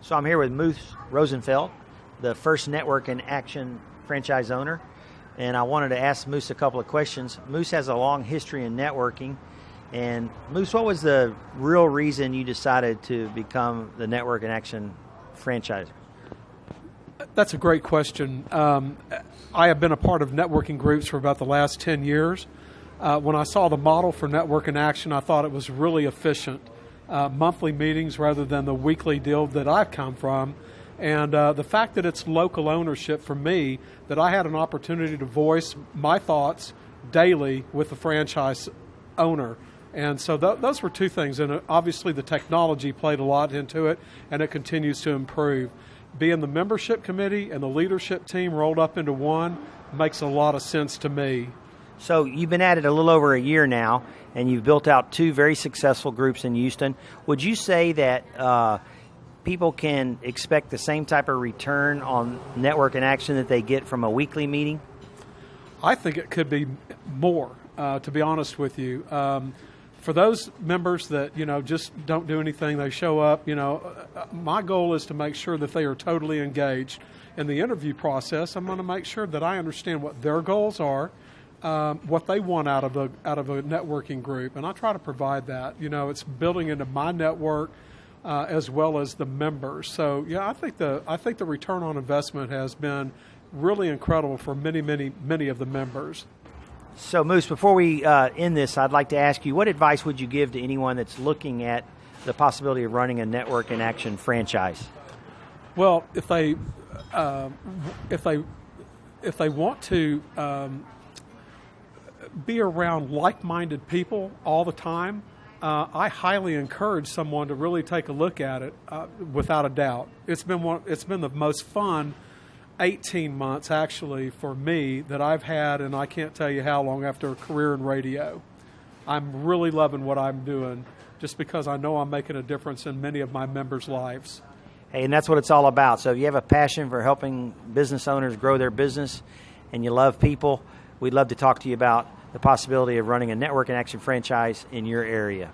So I'm here with Moose Rosenfeld, the first Network in Action franchise owner, and I wanted to ask Moose a couple of questions. Moose has a long history in networking, and Moose, what was the real reason you decided to become the Network in Action franchiser? That's a great question. I have been a part of networking groups for about the last 10 years. When I saw the model for Network in Action, I thought it was really efficient. Monthly meetings rather than the weekly deal that I've come from. And the fact that it's local ownership for me, that I had an opportunity to voice my thoughts daily with the franchise owner. And so those were two things. And obviously the technology played a lot into it, and it continues to improve. Being the membership committee and the leadership team rolled up into one makes a lot of sense to me. So you've been at it a little over a year now, and you've built out two very successful groups in Houston. Would you say that people can expect the same type of return on Network in Action that they get from a weekly meeting? I think it could be more, to be honest with you. For those members that, just don't do anything, they show up, my goal is to make sure that they are totally engaged. In the interview process, I'm going to make sure that I understand what their goals are, what they want out of a networking group, and I try to provide that. It's building into my network as well as the members. So yeah, I think the return on investment has been really incredible for many of the members. So Moose, before we end this, I'd like to ask you, what advice would you give to anyone that's looking at the possibility of running a Network in Action franchise? Well, if they want to be around like-minded people all the time, I highly encourage someone to really take a look at it. Without a doubt, it's been the most fun 18 months actually for me that I've had, and I can't tell you how long, after a career in radio. I'm really loving what I'm doing, just because I know I'm making a difference in many of my members' lives. Hey, and that's what it's all about. So if you have a passion for helping business owners grow their business and you love people, we'd love to talk to you about the possibility of running a Network in Action franchise in your area.